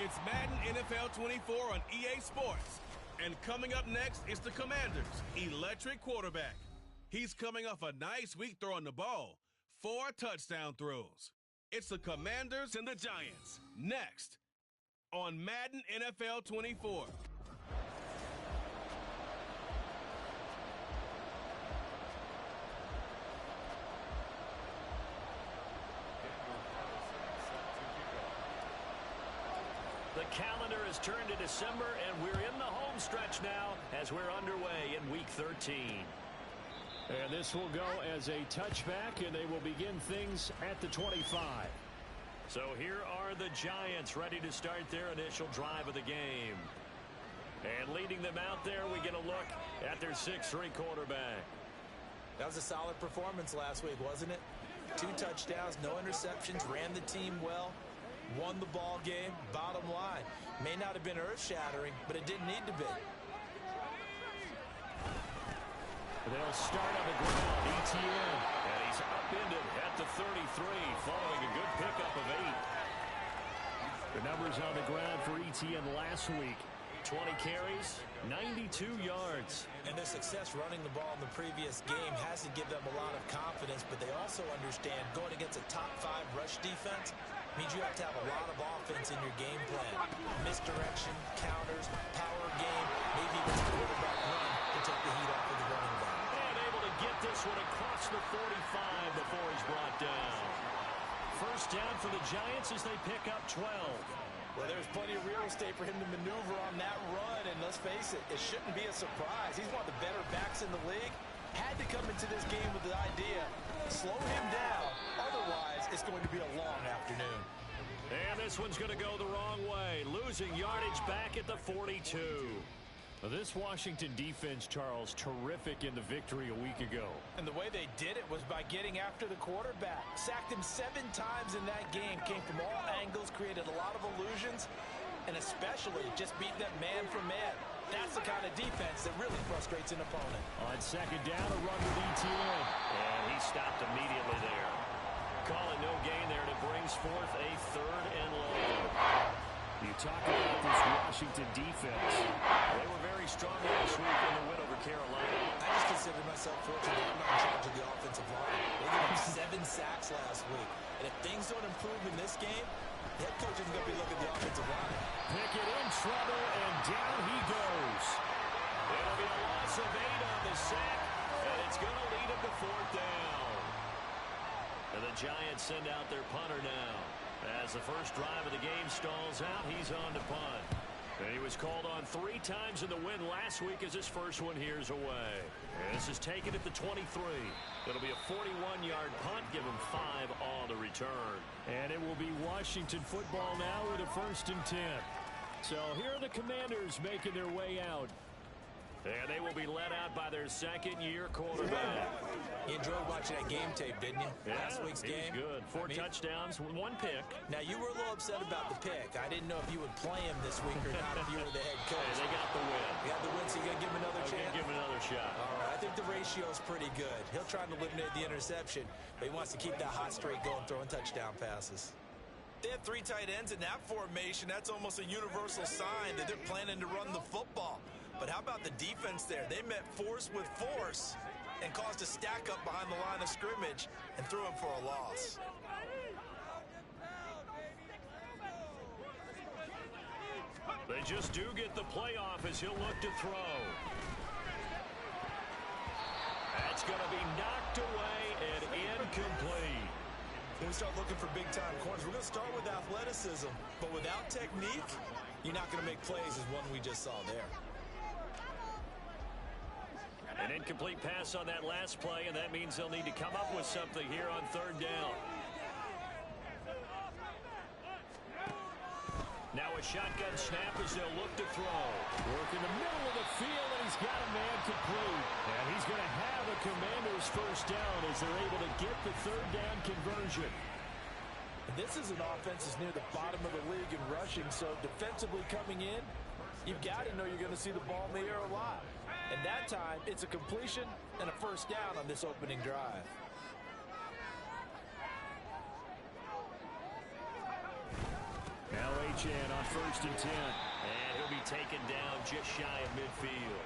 It's Madden NFL 24 on EA Sports. And coming up next is the Commanders' electric quarterback. He's coming off a nice week throwing the ball. 4 touchdown throws. It's the Commanders and the Giants. Next on Madden NFL 24. The calendar has turned to December, and we're in the home stretch now as we're underway in Week 13. And this will go as a touchback, and they will begin things at the 25. So here are the Giants ready to start their initial drive of the game. And leading them out there, we get a look at their 6'3" quarterback. That was a solid performance last week, wasn't it? 2 touchdowns, no interceptions, ran the team well. Won the ball game. Bottom line, may not have been earth-shattering, but it didn't need to be. They'll start on the ground. ETN. And he's upended at the 33, following a good pickup of 8. The numbers on the ground for ETN last week. 20 carries, 92 yards. And their success running the ball in the previous game has to give them a lot of confidence, but they also understand going against a top 5 rush defense means you have to have a lot of offense in your game plan. Misdirection, counters, power game, maybe even a quarterback run to take the heat off of the running back. And able to get this one across the 45 before he's brought down. First down for the Giants as they pick up 12. Well, there's plenty of real estate for him to maneuver on that run, and let's face it, it shouldn't be a surprise. He's one of the better backs in the league. Had to come into this game with the idea, slow him down, otherwise it's going to be a long afternoon. And this one's going to go the wrong way, losing yardage back at the 42. This Washington defense, Charles, terrific in the victory a week ago. And the way they did it was by getting after the quarterback. Sacked him 7 times in that game. Came from all angles, created a lot of illusions, and especially just beat them man for man. That's the kind of defense that really frustrates an opponent. On second down, a run with ETN. And he stopped immediately there. Calling no gain there, and it brings forth a 3rd and long. You talk about this Washington defense. They were very strong last week in the win over Carolina. I just consider myself fortunate I'm not in charge of the offensive line. They gave him 7 sacks last week. And if things don't improve in this game, the head coach isn't going to be looking at the offensive line. Pickett in trouble, and down he goes. It'll be a loss of 8 on the sack, and it's going to lead him to 4th down. And the Giants send out their punter now. As the first drive of the game stalls out, he's on to punt. And he was called on 3 times in the win last week as his first one here's away. And this is taken at the 23. It'll be a 41-yard punt, give him 5 on the return. And it will be Washington football now with a 1st and 10. So here are the Commanders making their way out. And they will be led out by their 2nd-year quarterback. You enjoyed watching that game tape, didn't you? Yeah, Last week's game. He was good. 4 touchdowns, 1 pick. Now, you were a little upset about the pick. I didn't know if you would play him this week or not if you were the head coach. Hey, they got the win. You got the win, so you got to give him another chance? Give him another shot. All right, I think the ratio is pretty good. He'll try to eliminate the interception, but he wants to keep that hot streak going, throwing touchdown passes. They have 3 tight ends in that formation. That's almost a universal sign that they're planning to run the football. But how about the defense there? They met force with force and caused a stack up behind the line of scrimmage and threw him for a loss. They just do get the playoff as he'll look to throw. That's going to be knocked away and incomplete. When we start looking for big-time corners, we're going to start with athleticism. But without technique, you're not going to make plays as one we just saw there. An incomplete pass on that last play, and that means they'll need to come up with something here on 3rd down. Now a shotgun snap as they'll look to throw. Work in the middle of the field, and he's got a man complete. And he's going to have a Commander's 1st down as they're able to get the 3rd down conversion. And this is an offense that's near the bottom of the league in rushing, so defensively coming in, you've got to know you're going to see the ball in the air a lot. And that time, it's a completion and a 1st down on this opening drive. Now a Achane on 1st and 10. And he'll be taken down just shy of midfield.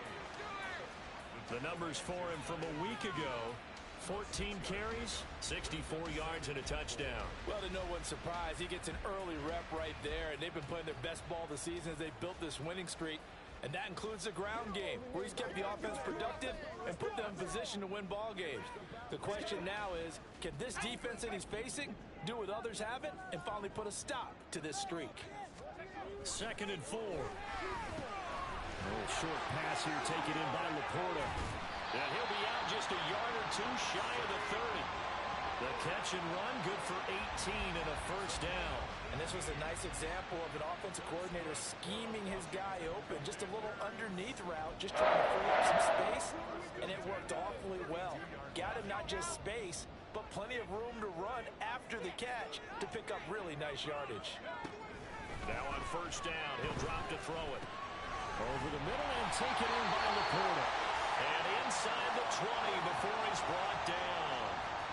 The numbers for him from a week ago: 14 carries, 64 yards, and a touchdown. Well, to no one's surprise, he gets an early rep right there, and they've been playing their best ball this season as they built this winning streak. And that includes the ground game, where he's kept the offense productive and put them in position to win ball games. The question now is, can this defense that he's facing do what others haven't and finally put a stop to this streak? 2nd and 4. A little short pass here taken in by Laporta. And he'll be out just a yard or two shy of the 30. The catch and run, good for 18 and a first down. And this was a nice example of an offensive coordinator scheming his guy open. Just a little underneath route, just trying to free up some space, and it worked awfully well. Got him not just space, but plenty of room to run after the catch to pick up really nice yardage. Now on 1st down, he'll drop to throw it. Over the middle and taken in by Laporta. And inside the 20 before he's brought down.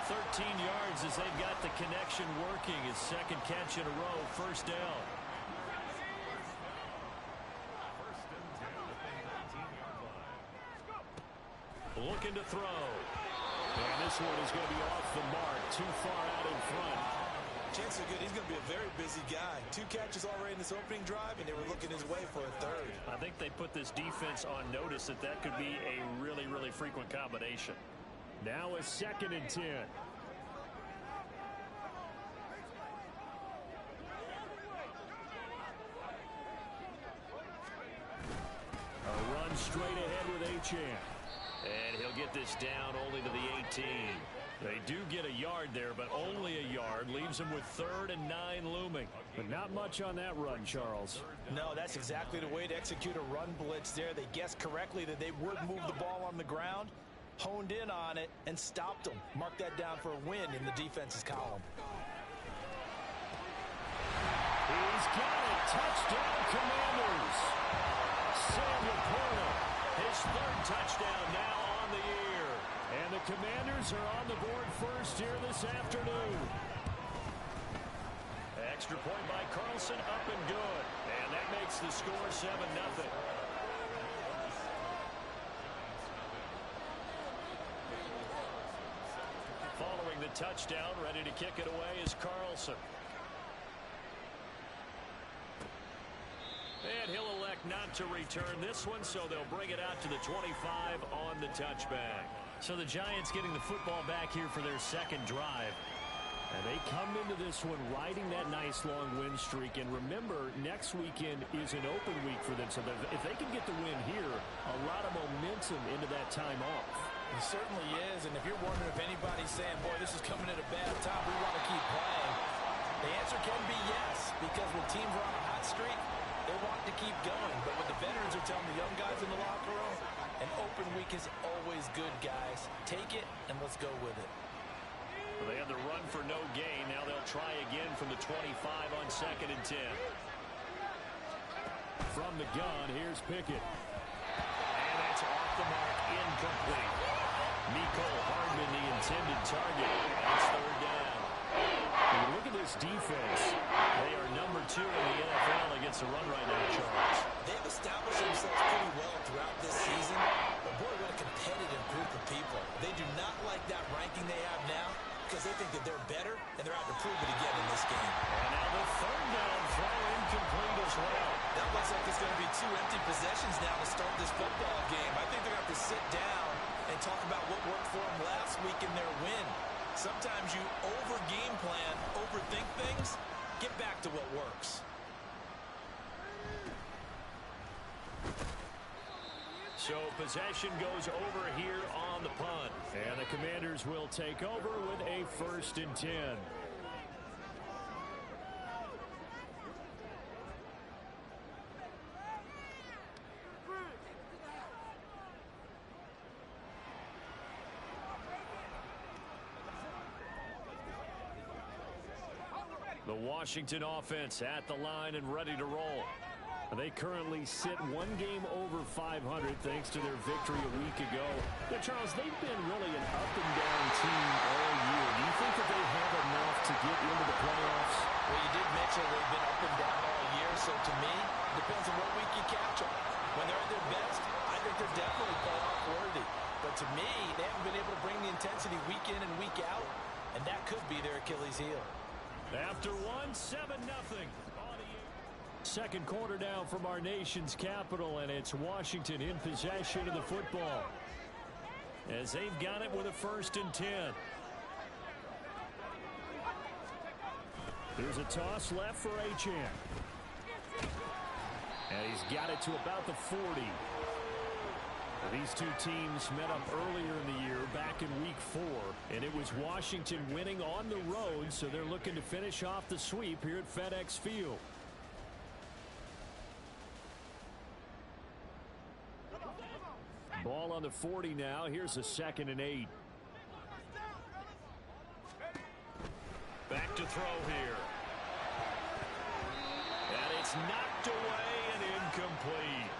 13 yards as they've got the connection working. His 2nd catch in a row, 1st down. Looking to throw. And this one is going to be off the mark, too far out in front. Chances are good he's going to be a very busy guy. 2 catches already in this opening drive, and they were looking his way for a 3rd. I think they put this defense on notice that that could be a really, really frequent combination. Now a 2nd and 10. A run straight ahead with Achane. And he'll get this down only to the 18. They do get a yard there, but only a yard. Leaves them with 3rd and 9 looming. But not much on that run, Charles. No, that's exactly the way to execute a run blitz there. They guessed correctly that they would move the ball on the ground, honed in on it, and stopped them. Mark that down for a win in the defense's column. He's got it. Touchdown, Commanders. Sam Laporta, his 3rd touchdown now on the year. And the Commanders are on the board first here this afternoon. Extra point by Carlson, up and good. And that makes the score 7-0. Following the touchdown, ready to kick it away is Carlson. And he'll elect not to return this one, so they'll bring it out to the 25 on the touchback. So the Giants getting the football back here for their 2nd drive. And they come into this one riding that nice long win streak. And remember, next weekend is an open week for them. So if they can get the win here, a lot of momentum into that time off. It certainly is. And if you're wondering if anybody's saying, boy, this is coming at a bad time, we want to keep playing, the answer can be yes. Because when teams are on a hot streak, they want to keep going. But what the veterans are telling the young guys in the locker room, an open week is always good, guys. Take it, and let's go with it. Well, they had the run for no gain. Now they'll try again from the 25 on 2nd and 10. From the gun, here's Pickett. And that's off the mark, incomplete. Miko Hardman, the intended target. That's 3rd down. And look at this defense. They are number 2 in the NFL against the run right now, Charles. They've established themselves pretty well throughout this season. But boy, what a competitive group of people. They do not like that ranking they have now because they think that they're better, and they're out to prove it again in this game. And now the 3rd down throw incomplete as well. That looks like it's going to be 2 empty possessions now to start this football game. I think they're going to have to sit down and talk about what worked for them last week in their win. Sometimes you over-game plan, overthink things. Get back to what works. So possession goes over here on the punt. And the Commanders will take over with a 1st and 10. The Washington offense at the line and ready to roll. They currently sit 1 game over 500 thanks to their victory a week ago. But Charles, they've been really an up-and-down team all year. Do you think that they have enough to get into the playoffs? Well, you did mention they've been up and down all year. to me, they haven't been able to bring the intensity week in and week out, and that could be their Achilles heel. After one, 7-0. Second quarter down from our nation's capital, and it's Washington in possession of the football as they've got it with a 1st and 10. Here's a toss left for Achane. And he's got it to about the 40. These two teams met up earlier in the year, back in week 4, and it was Washington winning on the road, so they're looking to finish off the sweep here at FedEx Field. Ball on the 40 now. Here's a 2nd and 8. Back to throw here. And it's knocked away and incomplete.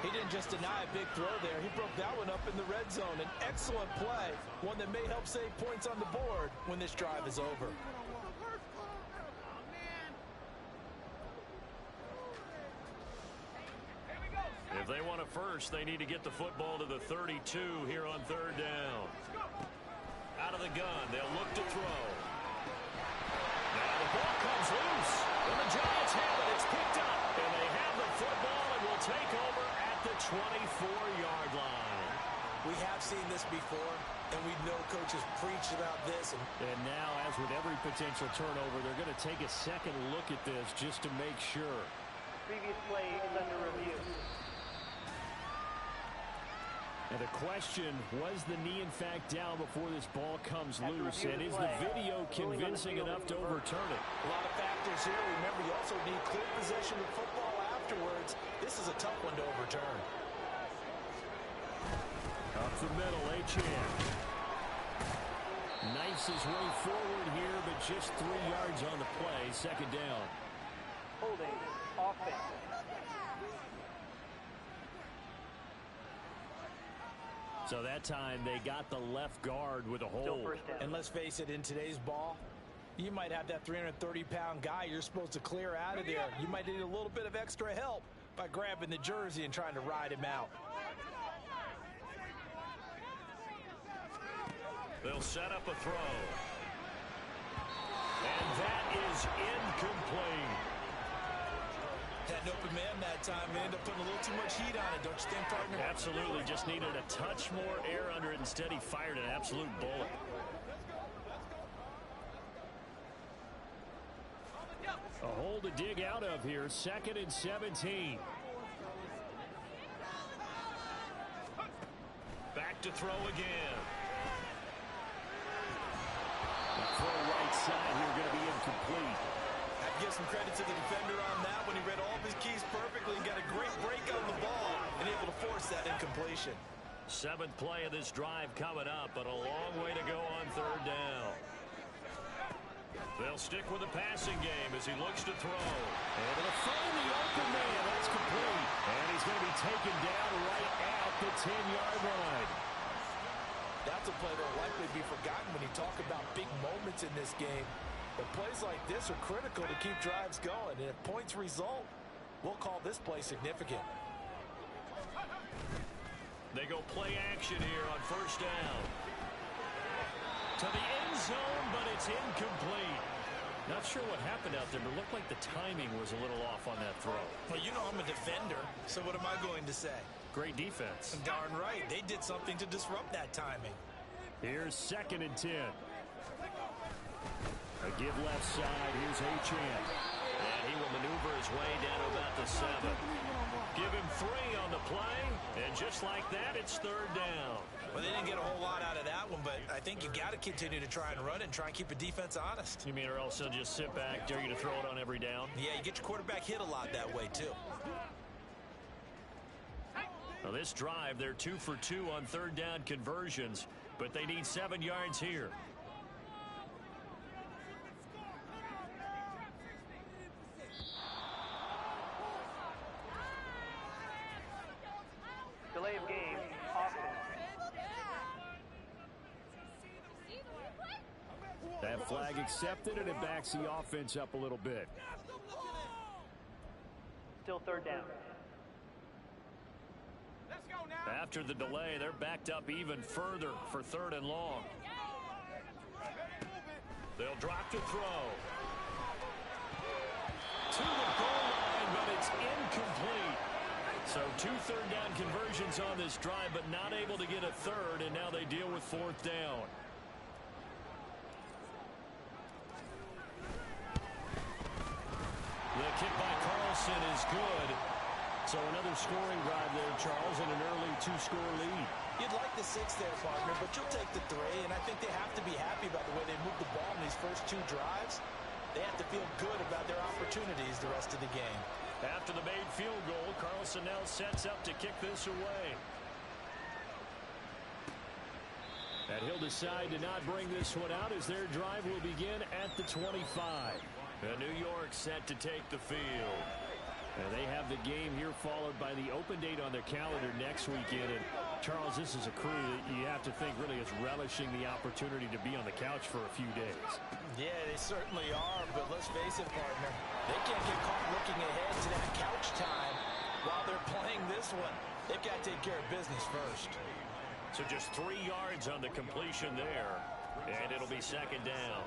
He didn't just deny a big throw there. He broke that one up in the red zone. An excellent play, one that may help save points on the board when this drive is over. If they want a first, they need to get the football to the 32 here on 3rd down. Out of the gun, they'll look to throw. Now the ball comes loose, and the Giants have it. It's picked up, and they have the football and will take over at the 24-yard line. We have seen this before, and we know coaches preach about this. And now, as with every potential turnover, they're going to take a second look at this just to make sure. Previous play is under review. And the question, was the knee in fact down before this ball comes loose? And is the video convincing enough to overturn it? A lot of factors here. Remember, you also need clear possession of football afterwards. This is a tough one to overturn. Up the middle, Achane. Knifes his way forward here, but just 3 yards on the play. 2nd down. Holding. Offense. So that time they got the left guard with a hold. And let's face it, in today's ball, you might have that 330-pound guy you're supposed to clear out of there. You might need a little bit of extra help by grabbing the jersey and trying to ride him out. They'll set up a throw. And that is incomplete. Had an open man that time. They ended up putting a little too much heat on it, don't you think, partner? Absolutely. Just needed a touch more air under it. Instead, he fired an absolute bullet. A hole to dig out of here. 2nd and 17. Back to throw again. The throw right side here going to be incomplete. I'd give some credit to the defender on that when he read all of his keys perfectly and got a great break on the ball and able to force that incompletion. 7th play of this drive coming up, but a long way to go on 3rd down. They'll stick with the passing game as he looks to throw. Able to find the open man. That's complete. And he's going to be taken down right at the 10-yard line. That's a play that will likely be forgotten when you talk about big moments in this game. But plays like this are critical to keep drives going. And if points result, we'll call this play significant. They go play action here on 1st down. To the end zone, but it's incomplete. Not sure what happened out there, but it looked like the timing was a little off on that throw. Well, you know I'm a defender, so what am I going to say? Great defense. Darn right. They did something to disrupt that timing. Here's 2nd and 10. A give left side. Here's Achane. And he will maneuver his way down to about the 7. Give him 3 on the play, and just like that, it's 3rd down. Well, they didn't get a whole lot out of that one, but I think you got to continue to try and run it and try and keep the defense honest. You mean, or else they'll just sit back, dare you to throw it on every down? Yeah, you get your quarterback hit a lot that way, too. Now, this drive, they're 2 for 2 on 3rd down conversions, but they need 7 yards here. Delay of game. Offense. That flag accepted, and it backs the offense up a little bit. Still 3rd down. After the delay, they're backed up even further for 3rd and long. They'll drop to throw. To the goal line, but it's incomplete. So 2 third-down conversions on this drive, but not able to get a third, and now they deal with 4th down. The kick by Carlson is good. So another scoring drive there, Charles, and an early 2-score lead. You'd like the 6 there, partner, but you'll take the 3, and I think they have to be happy about the way they moved the ball in these first 2 drives. They have to feel good about their opportunities the rest of the game. After the made field goal, Carlson now sets up to kick this away. And he'll decide to not bring this one out as their drive will begin at the 25. And New York set to take the field. And they have the game here followed by the open date on their calendar next weekend. And Charles, this is a crew that you have to think really is relishing the opportunity to be on the couch for a few days. Yeah, they certainly are, but let's face it, partner. They can't get caught looking ahead to that couch time while they're playing this one. They've got to take care of business first. So just 3 yards on the completion there, and it'll be 2nd down.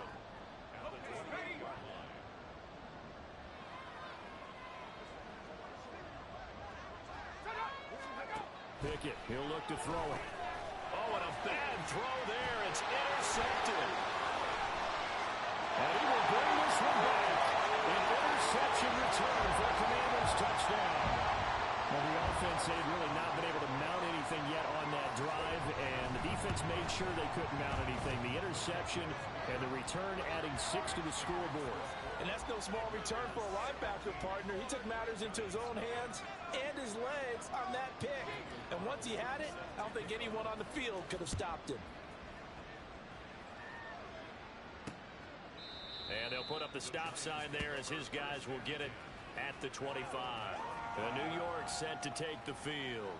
Pickett, he'll look to throw it. Oh, and a bad throw there. It's intercepted. And he will bring this one back. An interception return for a Commanders touchdown. Well, the offense had really not been able to mount anything yet on that drive, and the defense made sure they couldn't mount anything. The interception and the return adding 6 to the scoreboard. And that's no small return for a linebacker, partner. He took matters into his own hands and his legs on that pick. And once he had it, I don't think anyone on the field could have stopped him. And they'll put up the stop sign there as his guys will get it at the 25. New York set to take the field.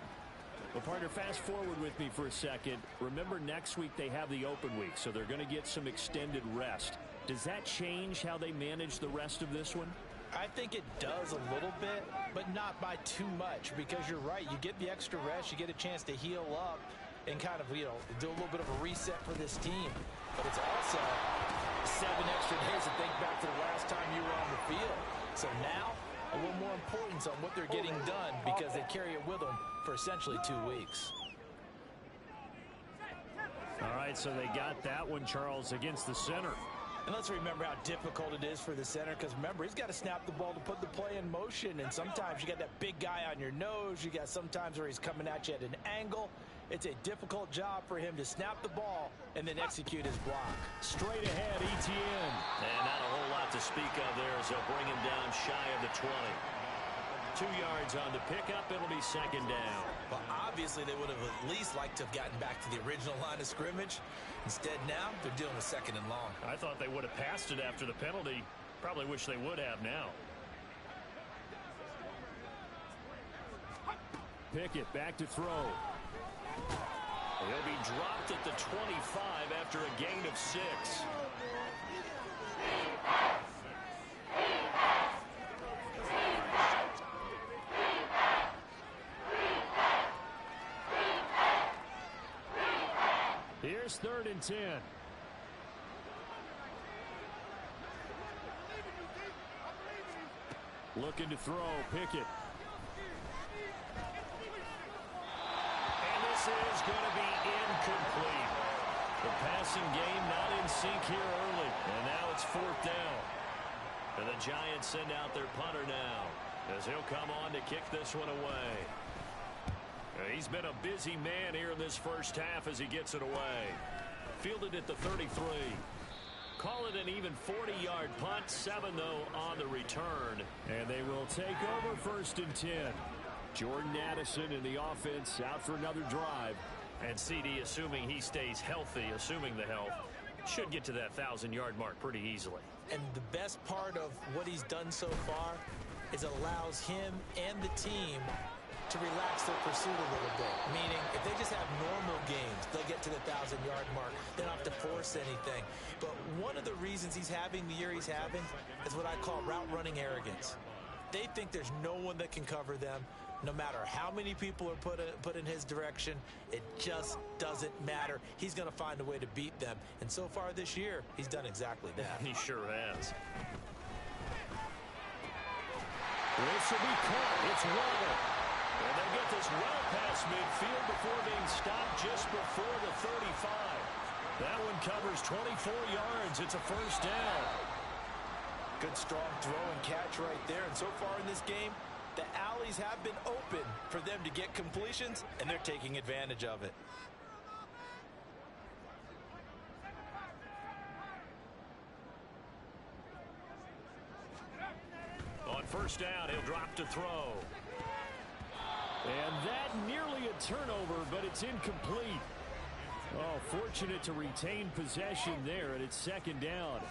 Well, partner, fast forward with me for a second. Remember, next week they have the open week, so they're going to get some extended rest. Does that change how they manage the rest of this one? I think it does a little bit, but not by too much, because you're right. You get the extra rest, you get a chance to heal up and kind of, do a little bit of a reset for this team. But it's also 7 extra days to think back to the last time you were on the field. So now, a little more importance on what they're getting done because they carry it with them for essentially 2 weeks. All right, so they got that one, Charles, against the center. And let's remember how difficult it is for the center, because remember, he's got to snap the ball to put the play in motion, and sometimes you got that big guy on your nose. You got sometimes where he's coming at you at an angle. It's a difficult job for him to snap the ball and then execute his block. Straight ahead, ETN. And not a whole lot to speak of there as they'll bring him down shy of the 20. 2 yards on the pickup. It'll be 2nd down. Well, obviously, they would have at least liked to have gotten back to the original line of scrimmage. Instead, now, they're dealing with 2nd and long. I thought they would have passed it after the penalty. Probably wish they would have now. Pickett back to throw. He'll be dropped at the 25 after a gain of 6. Here's 3rd and 10. Looking to throw, Pickett. And this is going to be incomplete. The passing game not in sync here early. And now it's 4th down. And the Giants send out their punter now, as he'll come on to kick this one away. He's been a busy man here in this first half as he gets it away. Fielded at the 33. Call it an even 40-yard punt. 7, though, on the return. And they will take over 1st and 10. Jordan Addison in the offense out for another drive. And CD, assuming he stays healthy, assuming the health, should get to that 1,000-yard mark pretty easily. And the best part of what he's done so far is it allows him and the team to relax their pursuit a little bit. Meaning, if they just have normal games, they'll get to the 1,000-yard mark. They don't have to force anything. But one of the reasons he's having the year he's having is what I call route running arrogance. They think there's no one that can cover them. No matter how many people are put in his direction, it just doesn't matter. He's going to find a way to beat them. And so far this year, he's done exactly that. He sure has. This will be caught. It's Waddle. And they get this well past midfield before being stopped just before the 35. That one covers 24 yards. It's a first down. Good strong throw and catch right there. And so far in this game, the alleys have been open for them to get completions, and they're taking advantage of it. On first down, he'll drop to throw. And that nearly a turnover, but it's incomplete. Oh, fortunate to retain possession there, and it's second down.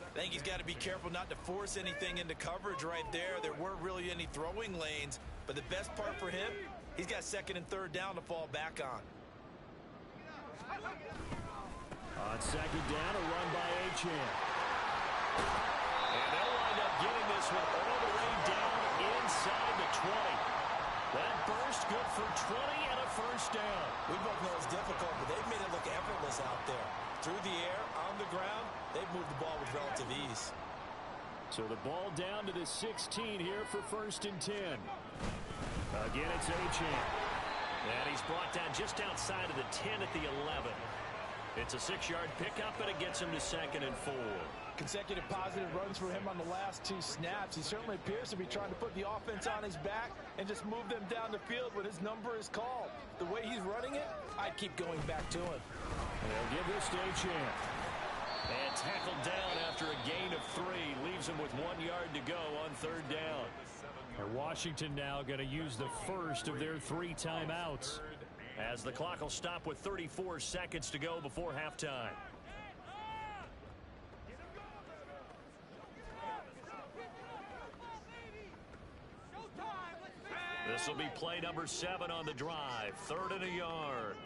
I think he's got to be careful not to force anything into coverage right there. There weren't really any throwing lanes, but the best part for him, he's got second and third down to fall back on. On second down, a run by Achane. And they'll wind up getting this one all the way down inside the 20. That burst good for 20 and a first down. We both know it's difficult, but they've made it look effortless out there. Through the air, on the ground, they've moved the ball with relative ease. So the ball down to the 16 here for first and 10. Again, it's Achane. And he's brought down just outside of the 10 at the 11. It's a 6-yard pickup, and it gets him to second and 4. Consecutive positive runs for him on the last 2 snaps. He certainly appears to be trying to put the offense on his back and just move them down the field when his number is called. The way he's running it, I'd keep going back to him. And they'll give this to Achane. And tackled down after a gain of 3. Leaves him with 1 yard to go on third down. And Washington now going to use the first of their 3 timeouts. As the clock will stop with 34 seconds to go before halftime. This will be play number 7 on the drive. 3rd and a yard.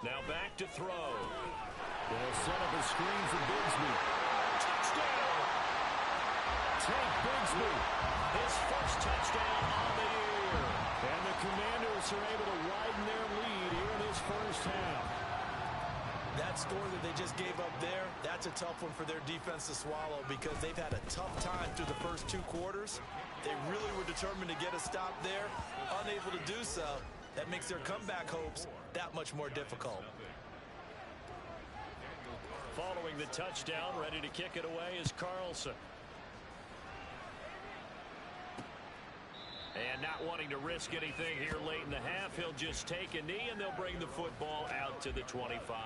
Now back to throw. They'll set up a screen for Bigsby. Touchdown! Take Bigsby. His first touchdown on the year. And the Commanders are able to widen their lead here in this first half. That score that they just gave up there, that's a tough one for their defense to swallow because they've had a tough time through the first 2 quarters. They really were determined to get a stop there, unable to do so. That makes their comeback hopes that much more difficult. Following the touchdown, ready to kick it away is Carlson. And not wanting to risk anything here late in the half, he'll just take a knee and they'll bring the football out to the 25.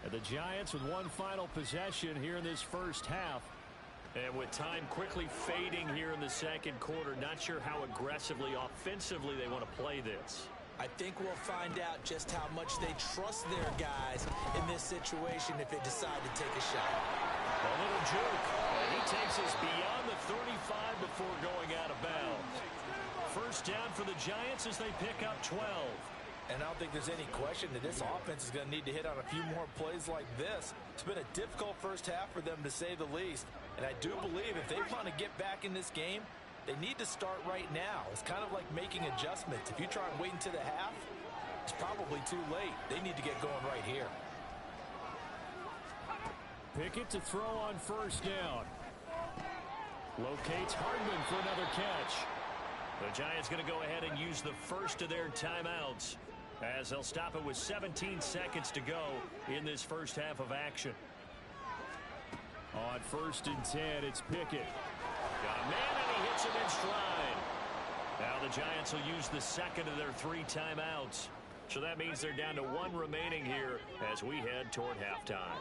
And the Giants with one final possession here in this first half. And with time quickly fading here in the second quarter, not sure how aggressively, offensively they want to play this. I think we'll find out just how much they trust their guys in this situation if they decide to take a shot. A little juke. And he takes us beyond the 35 before going out of bounds. First down for the Giants as they pick up 12. And I don't think there's any question that this offense is going to need to hit on a few more plays like this. It's been a difficult first half for them, to say the least. And I do believe if they want to get back in this game, they need to start right now. It's kind of like making adjustments. If you try and wait until the half, it's probably too late. They need to get going right here. Pickett to throw on first down. Locates Hardman for another catch. The Giants going to go ahead and use the first of their timeouts as they'll stop it with 17 seconds to go in this first half of action. On first and 10, it's Pickett. Got a man and he hits him in stride. Now the Giants will use the second of their 3 timeouts. So that means they're down to 1 remaining here as we head toward halftime.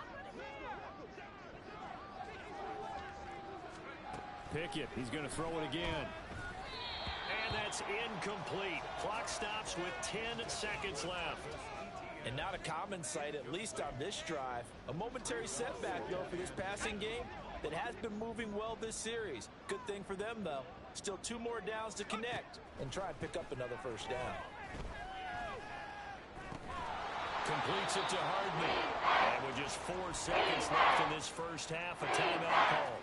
Pickett, he's going to throw it again. And that's incomplete. Clock stops with 10 seconds left. And not a common sight, at least on this drive. A momentary setback, though, for this passing game that has been moving well this series. Good thing for them, though. Still 2 more downs to connect and try and pick up another first down. Completes it to Hardman. And with just 4 seconds left in this first half, a timeout call.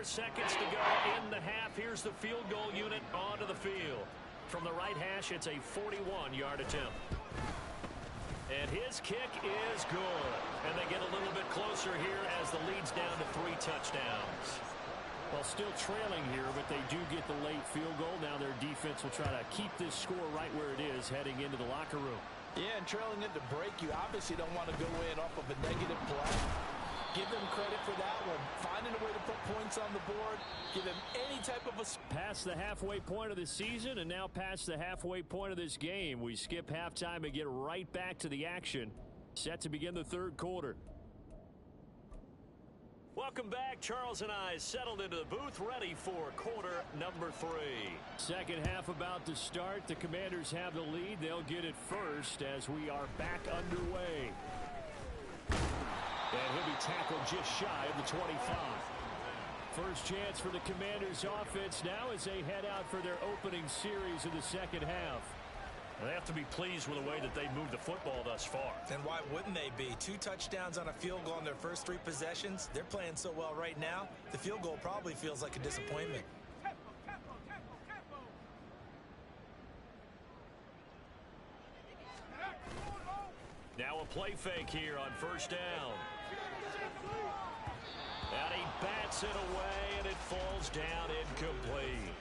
seconds to go in the half. Here's the field goal unit onto the field. From the right hash, it's a 41-yard attempt. And his kick is good. And they get a little bit closer here as the lead's down to 3 touchdowns. Well, still trailing here, but they do get the late field goal. Now their defense will try to keep this score right where it is heading into the locker room. Yeah, and trailing into break, you obviously don't want to go in off of a negative play. Give them credit for that one. Finding a way to put points on the board. Give them any type of a... Past the halfway point of the season and now past the halfway point of this game. We skip halftime and get right back to the action. Set to begin the third quarter. Welcome back. Charles and I settled into the booth, ready for quarter number 3. Second half about to start. The Commanders have the lead. They'll get it first as we are back underway. And he'll be tackled just shy of the 25. First chance for the Commanders offense now as they head out for their opening series of the second half. They have to be pleased with the way that they moved the football thus far. And why wouldn't they be? 2 touchdowns on a field goal in their first 3 possessions. They're playing so well right now, the field goal probably feels like a disappointment. Now a play fake here on first down. And he bats it away, and it falls down incomplete.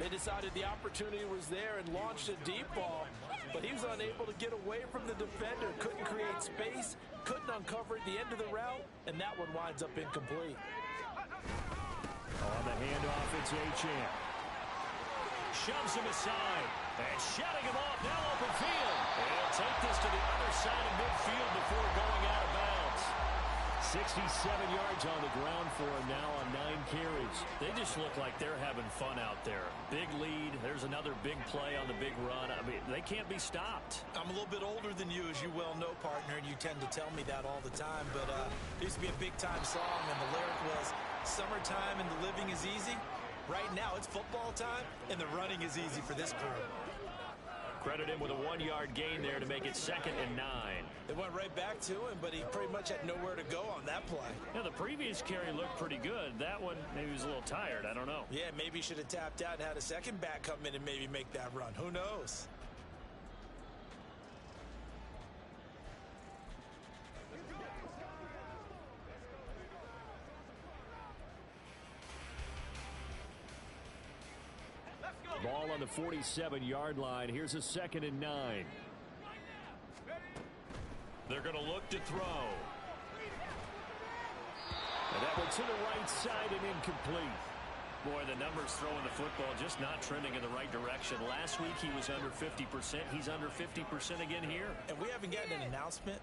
They decided the opportunity was there and launched a deep ball, but he was unable to get away from the defender, couldn't create space, couldn't uncover at the end of the route, and that one winds up incomplete. On the handoff, it's Achane. Shoves him aside, and shutting him off, now open field. And he'll take this to the other side of midfield before going out of bounds. 67 yards on the ground for him now on 9 carries. They just look like they're having fun out there. Big lead. There's another big play on the big run. I mean, they can't be stopped. I'm a little bit older than you, as you well know, partner, and you tend to tell me that all the time. But it used to be a big-time song, and the lyric was, "Summertime and the living is easy." Right now, it's football time, and the running is easy for this crew. Credit him with a 1-yard gain there to make it 2nd and 9. They went right back to him, but he pretty much had nowhere to go on that play. Yeah, the previous carry looked pretty good. That one, maybe he was a little tired. I don't know. Yeah, maybe he should have tapped out and had a second back come in and maybe make that run. Who knows? Ball on the 47-yard line. Here's a 2nd and 9. They're going to look to throw. And that one to the right side and incomplete. Boy, the numbers throwing the football just not trending in the right direction. Last week he was under 50%. He's under 50% again here. And we haven't gotten an announcement,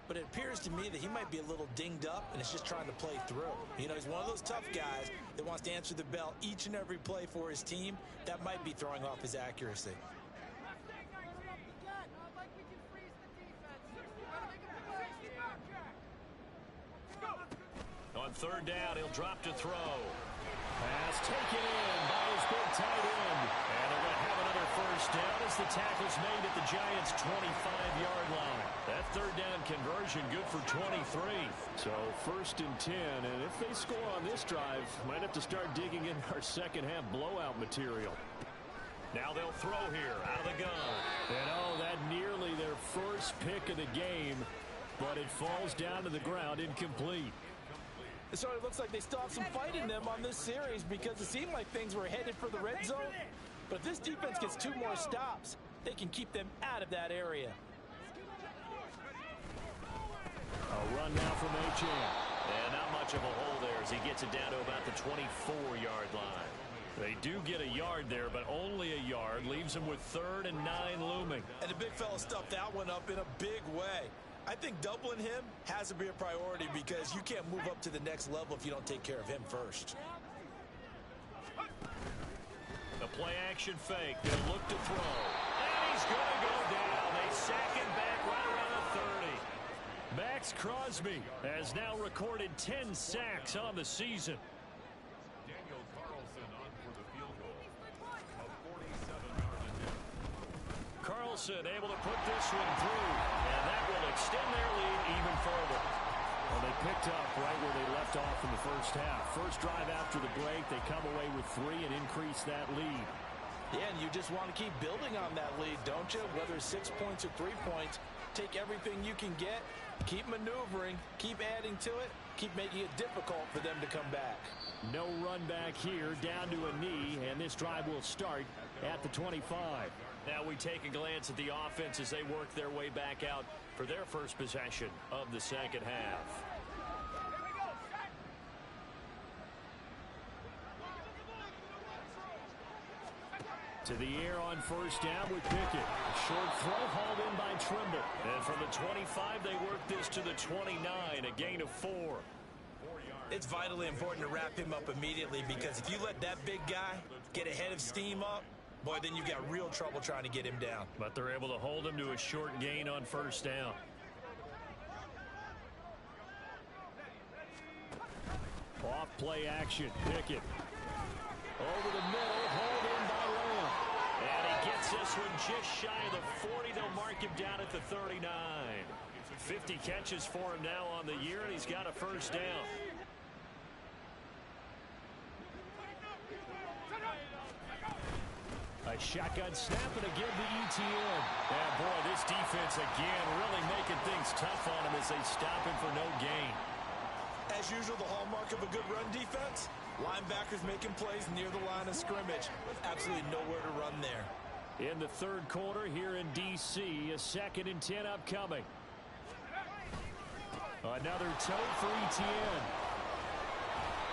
but it appears to me that he might be a little dinged up and is just trying to play through. You know, he's one of those tough guys that wants to answer the bell each and every play for his team. That might be throwing off his accuracy. On 3rd down, he'll drop to throw. Pass taken in by his big tight end. And they're going to have another first down as the tackle's made at the Giants' 25-yard line. That 3rd down conversion good for 23. So 1st and 10, and if they score on this drive, might have to start digging in our second half blowout material. Now they'll throw here out of the gun. And oh, that nearly their first pick of the game, but it falls down to the ground incomplete. It sort of looks like they still have some fight in them on this series because it seemed like things were headed for the red zone. But if this defense gets 2 more stops, they can keep them out of that area. A run now from Achane. And not much of a hole there as he gets it down to about the 24-yard line. They do get a yard there, but only a yard. Leaves them with 3rd and 9 looming. And the big fella stuffed that one up in a big way. I think doubling him has to be a priority because you can't move up to the next level if you don't take care of him first. A play-action fake. They'll look to throw. And he's going to go down. They sack him back right around the 30. Max Crosby has now recorded 10 sacks on the season. Carlson able to put this one through, and that will extend their lead even further. Well, they picked up right where they left off in the first half. First drive after the break, they come away with 3 and increase that lead. Yeah, and you just want to keep building on that lead, don't you? Whether it's 6 points or 3 points, take everything you can get, keep maneuvering, keep adding to it, keep making it difficult for them to come back. No run back here, down to a knee, and this drive will start at the 25. Now we take a glance at the offense as they work their way back out for their first possession of the second half. To the air on first down with Pickett. A short throw hauled in by Trimble. And from the 25, they work this to the 29, a gain of 4. It's vitally important to wrap him up immediately, because if you let that big guy get ahead of steam up, boy, then you've got real trouble trying to get him down. But they're able to hold him to a short gain on first down. Off play action. Pickett. Over the middle. Hauled in by Lamb. And he gets this one just shy of the 40. They'll mark him down at the 39. 50 catches for him now on the year, and he's got a first down. A shotgun snap and again to ETN. And boy, this defense again really making things tough on him as they stop him for no gain. As usual, the hallmark of a good run defense, linebackers making plays near the line of scrimmage. Absolutely nowhere to run there. In the third quarter here in D.C., a 2nd and 10 upcoming. Another toe for ETN.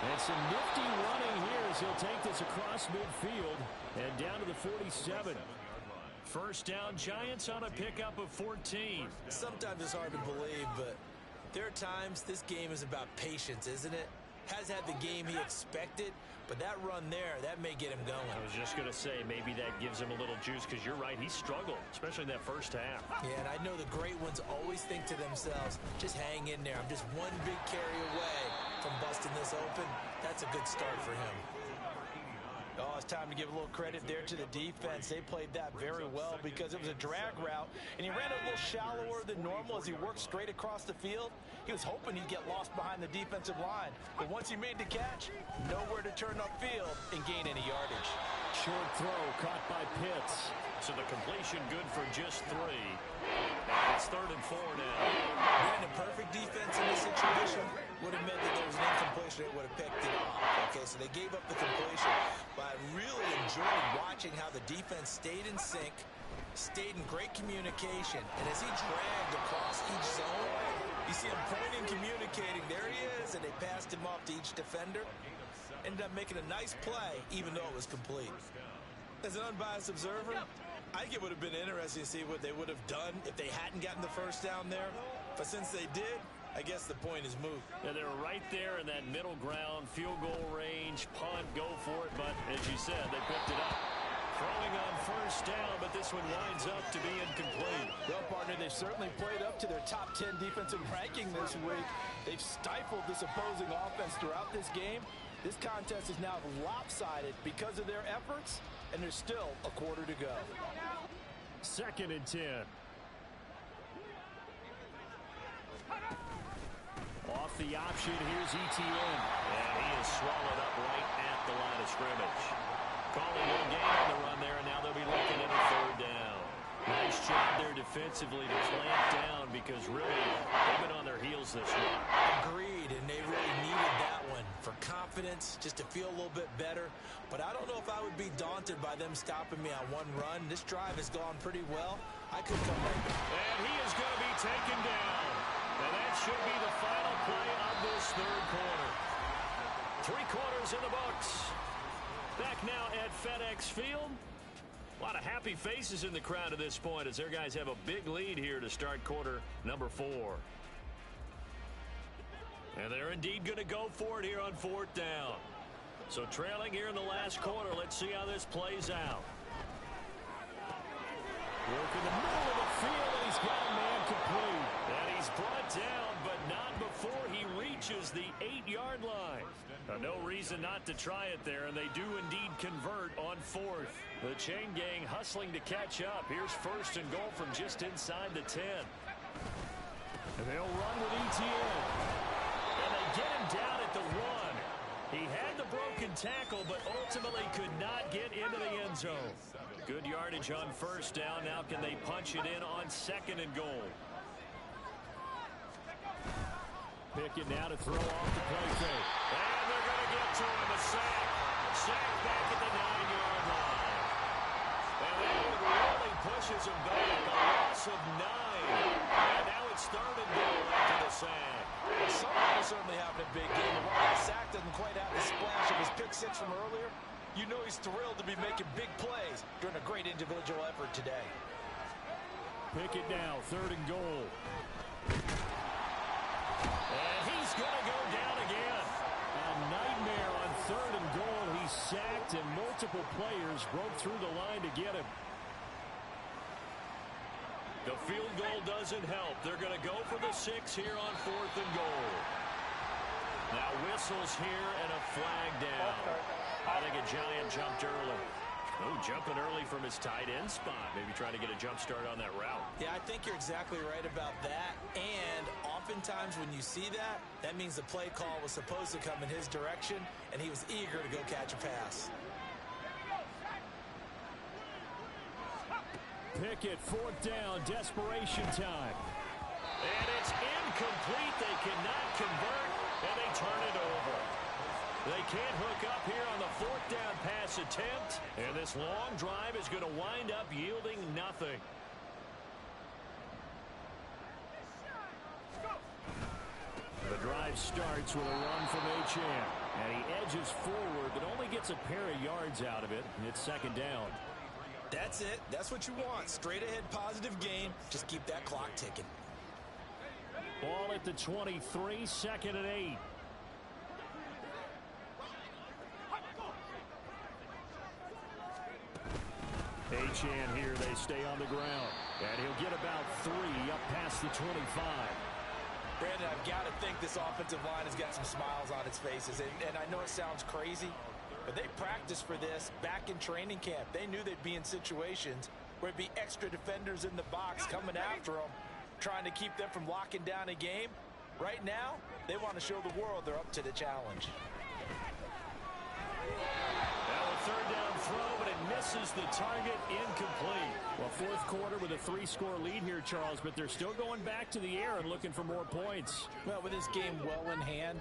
And some nifty running here as he'll take this across midfield and down to the 47. First down, Giants on a pickup of 14. Sometimes it's hard to believe, but there are times this game is about patience, isn't it? Has had the game he expected, but that run there, that may get him going. I was just going to say, maybe that gives him a little juice, because you're right, he struggled, especially in that first half. Yeah, and I know the great ones always think to themselves, just hang in there. I'm just one big carry away from busting this open. That's a good start for him. Oh, it's time to give a little credit there to the defense. They played that very well because it was a drag route, and he ran a little shallower than normal as he worked straight across the field. He was hoping he'd get lost behind the defensive line, but once he made the catch, nowhere to turn upfield and gain any yardage. Short throw caught by Pitts. So the completion good for just 3. And it's 3rd and 4 now. Being a perfect defense in this situation would have meant that there was an incompletion that would have picked it off. Okay, so they gave up the completion. But I really enjoyed watching how the defense stayed in sync, stayed in great communication, and as he dragged across each zone, you see him pointing, communicating. There he is, and they passed him off to each defender. Ended up making a nice play, even though it was complete. As an unbiased observer, I think it would have been interesting to see what they would have done if they hadn't gotten the first down there. But since they did, I guess the point is moot. Yeah, they were right there in that middle ground, field goal range, punt, go for it. But as you said, they picked it up. Throwing on first down, but this one winds up to be incomplete. Well, partner, they've certainly played up to their top 10 defensive ranking this week. They've stifled this opposing offense throughout this game. This contest is now lopsided because of their efforts, and there's still a quarter to go. 2nd and 10. Off the option, here's ETN. And he is swallowed up right at the line of scrimmage. Calling no gain on the run there, and now they'll be looking at a 3rd down. Nice job there defensively to clamp down, because really, they've been on their heels this week. Agreed, and they really needed that one for confidence, just to feel a little bit better. But I don't know if I would be daunted by them stopping me on one run. This drive has gone pretty well. I could come back. And he is going to be taken down. And that should be the final play of this 3rd quarter. 3 quarters in the books. Back now at FedEx Field. A lot of happy faces in the crowd at this point as their guys have a big lead here to start quarter number 4. And they're indeed going to go for it here on 4th down. So trailing here in the last quarter. Let's see how this plays out. Work in the middle of the field, and he's got a man complete. And he's brought down, but not before he reaches the 8-yard line. No reason not to try it there, and they do indeed convert on 4th. The chain gang hustling to catch up. Here's 1st and goal from just inside the 10. And they'll run with ETN. tackle, but ultimately could not get into the end zone. Good yardage on first down. Now can they punch it in on 2nd and goal? Pickett now to throw off the play fake. And they're going to get to him. A sack. Sack back at the 9-yard line. And that really pushes him back. A loss of 9. And now it's 3rd and goal after the sack. Somebody certainly having a big game. And while that sack doesn't quite have the splash of his pick 6 from earlier, you know he's thrilled to be making big plays during a great individual effort today. Pickett now, 3rd and goal. And he's going to go down again. A nightmare on 3rd and goal. He's sacked, and multiple players broke through the line to get him. The field goal doesn't help. They're going to go for the 6 here on 4th and goal. Now whistles here and a flag down. I think a Giant jumped early. Oh, jumping early from his tight end spot. Maybe trying to get a jump start on that route. Yeah, I think you're exactly right about that. And oftentimes when you see that, that means the play call was supposed to come in his direction, and he was eager to go catch a pass. Pickett, 4th down, desperation time. And it's incomplete. They cannot convert, and they turn it over. They can't hook up here on the 4th down pass attempt, and this long drive is going to wind up yielding nothing. The drive starts with a run from Achane, and he edges forward but only gets a pair of yards out of it, and it's 2nd down. That's it. That's what you want. Straight ahead positive game. Just keep that clock ticking. Ball at the 23, 2nd and 8. Achane here, they stay on the ground. And he'll get about 3 up past the 25. Brandon, I've got to think this offensive line has got some smiles on its faces. And I know it sounds crazy, but they practiced for this back in training camp. They knew they'd be in situations where it'd be extra defenders in the box coming after them, trying to keep them from locking down a game. Right now, they want to show the world they're up to the challenge. Now a 3rd down throw, but it misses the target, incomplete. Well, 4th quarter with a 3-score lead here, Charles, but they're still going back to the air and looking for more points. Well, with this game well in hand,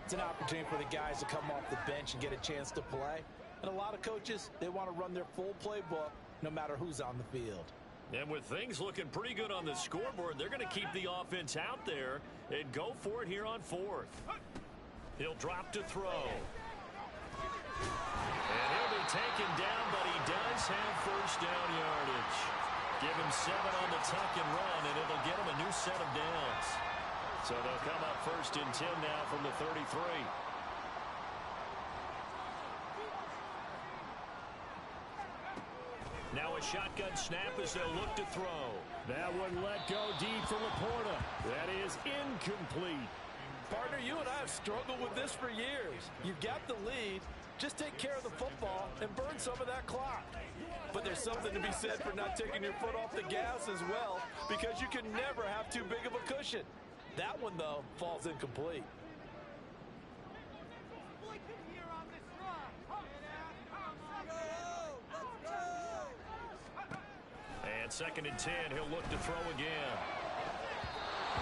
it's an opportunity for the guys to come off the bench and get a chance to play. And a lot of coaches, they want to run their full playbook no matter who's on the field. And with things looking pretty good on the scoreboard, they're going to keep the offense out there and go for it here on 4th. He'll drop to throw. And he'll be taken down, but he does have 1st down yardage. Give him 7 on the tuck and run, and it'll get him a new set of downs. So they'll come up 1st and 10 now from the 33. Now a shotgun snap as they'll look to throw. That one let go deep for Laporta. That is incomplete. Partner, you and I have struggled with this for years. You've got the lead. Just take care of the football and burn some of that clock. But there's something to be said for not taking your foot off the gas as well, because you can never have too big of a cushion. That one, though, falls incomplete. And 2nd and 10, he'll look to throw again.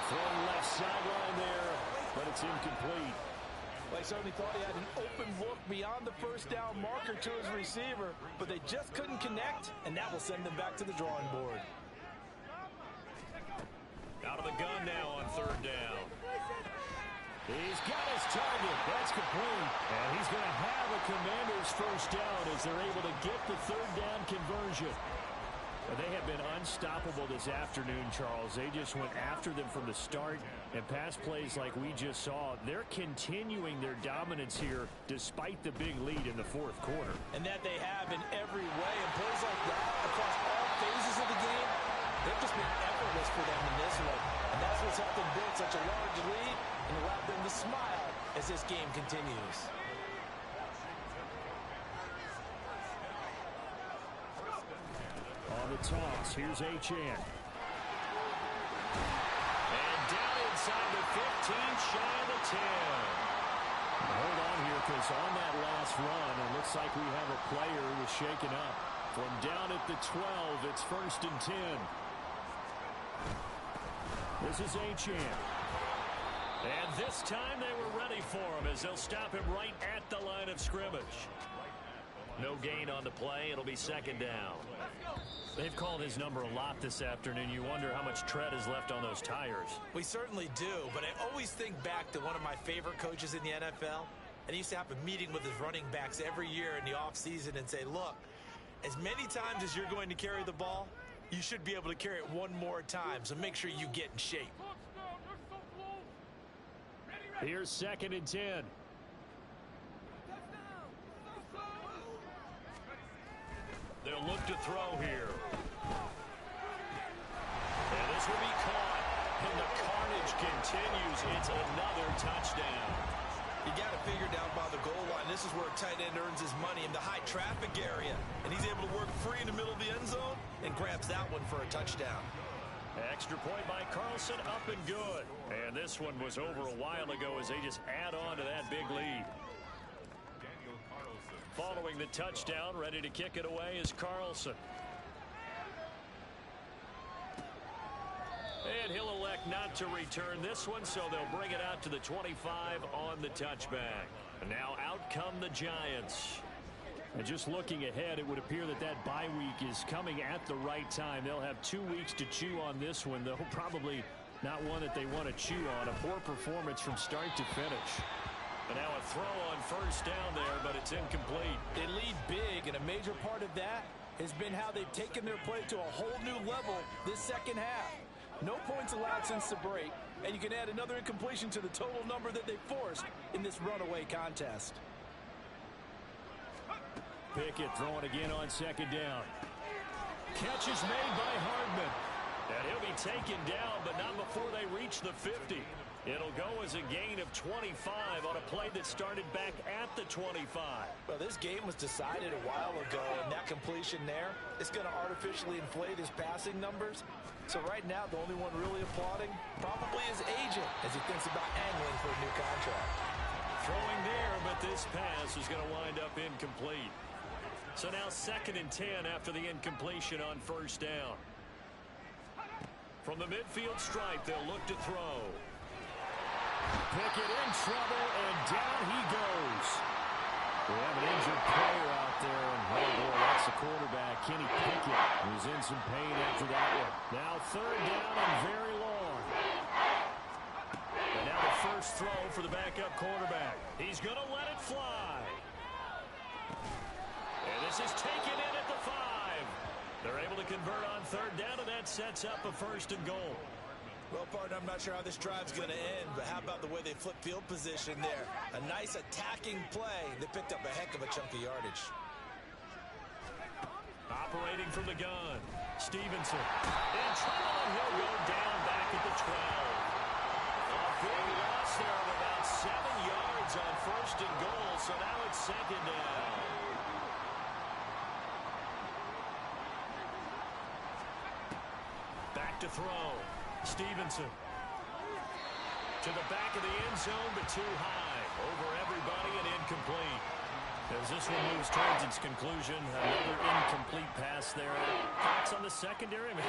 Throwing left sideline there, but it's incomplete. Well, I certainly thought he had an open look beyond the 1st down marker to his receiver, but they just couldn't connect, and that will send them back to the drawing board. Out of the gun now on 3rd down. He's got his target. That's complete. And he's going to have a Commanders 1st down as they're able to get the 3rd down conversion. They have been unstoppable this afternoon, Charles. They just went after them from the start, and pass plays like we just saw, they're continuing their dominance here despite the big lead in the 4th quarter. And that they have in every way. And plays like that across all phases of the game, they've just been effortless for them in this one. And that's what's helped them build such a large lead and allowed them to smile as this game continues. On the toss, here's Achane. And down inside the 15, shy of the 10. Hold on here, because on that last run, it looks like we have a player who was shaken up. From down at the 12, it's 1st and 10. This is Achane. And this time they were ready for him as they'll stop him right at the line of scrimmage. No gain on the play. It'll be 2nd down. They've called his number a lot this afternoon. You wonder how much tread is left on those tires. We certainly do, but I always think back to one of my favorite coaches in the NFL, and he used to have a meeting with his running backs every year in the offseason and say, look, as many times as you're going to carry the ball, you should be able to carry it one more time, so make sure you get in shape. Here's 2nd and 10. They'll look to throw here. And this will be caught. And the carnage continues. It's another touchdown. You got to figure down by the goal line. This is where a tight end earns his money in the high traffic area. And he's able to work free in the middle of the end zone and grabs that one for a touchdown. Extra point by Carlson, up and good. And this one was over a while ago as they just add on to that big lead. Following the touchdown, ready to kick it away is Carlson. And he'll elect not to return this one, so they'll bring it out to the 25 on the touchback. And now out come the Giants. And just looking ahead, it would appear that that bye week is coming at the right time. They'll have 2 weeks to chew on this one, though probably not one that they want to chew on. A poor performance from start to finish. And now a throw on 1st down there, but it's incomplete. They lead big, and a major part of that has been how they've taken their play to a whole new level this second half. No points allowed since the break, and you can add another incompletion to the total number that they forced in this runaway contest. Pickett throwing again on 2nd down. Catch is made by Hardman. And he'll be taken down, but not before they reach the 50. It'll go as a gain of 25 on a play that started back at the 25. Well, this game was decided a while ago, and that completion there is going to artificially inflate his passing numbers. So right now, the only one really applauding probably his agent as he thinks about angling for a new contract. Throwing there, but this pass is going to wind up incomplete. So now 2nd and 10 after the incompletion on 1st down. From the midfield stripe, they'll look to throw. Pickett in trouble, and down he goes. We have an injured player out there, and oh boy, that's the quarterback, Kenny Pickett, who's in some pain after that one. Now 3rd down and very long. And now the first throw for the backup quarterback. He's going to let it fly. And this is taken in at the 5. They're able to convert on 3rd down, and that sets up a 1st and goal. Well, partner, I'm not sure how this drive's going to end, but how about the way they flip field position there? A nice attacking play. They picked up a heck of a chunk of yardage. Operating from the gun, Stevenson. In trouble, and he'll go down back at the 12. A big loss there of about 7 yards on 1st and goal, so now it's 2nd down. Back to throw. Stevenson to the back of the end zone, but too high. Over everybody and incomplete. As this one moves towards its conclusion, another incomplete pass there. Thoughts on the secondary? I mean,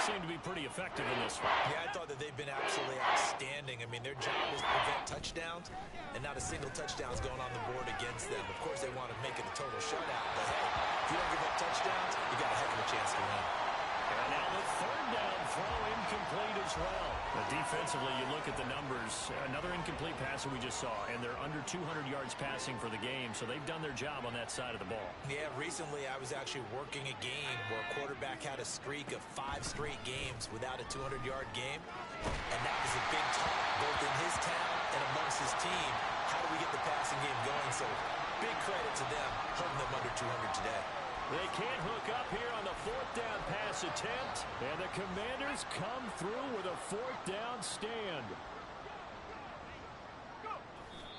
seem to be pretty effective in this one. Yeah, I thought that they've been absolutely outstanding. I mean, their job is to prevent touchdowns, and not a single touchdown's going on the board against them. Of course, they want to make it a total shutout, but hey, if you don't give up touchdowns, you got a heck of a chance to win. And now the 3rd down throw incomplete as well. But defensively, you look at the numbers. Another incomplete pass that we just saw, and they're under 200 yards passing for the game, so they've done their job on that side of the ball. Yeah, recently I was actually working a game where a quarterback had a streak of 5 straight games without a 200-yard game, and that was a big talk both in his town and amongst his team. How do we get the passing game going? So big credit to them holding them under 200 today. They can't hook up here on the 4th down pass attempt, and the Commanders come through with a 4th down stand.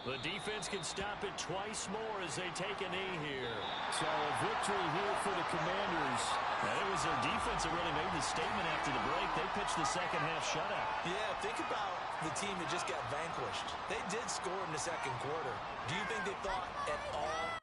The defense can stop it twice more as they take a knee here. So a victory here for the Commanders. And it was their defense that really made the statement after the break. They pitched the second half shutout. Yeah, think about the team that just got vanquished. They did score in the second quarter. Do you think they thought at all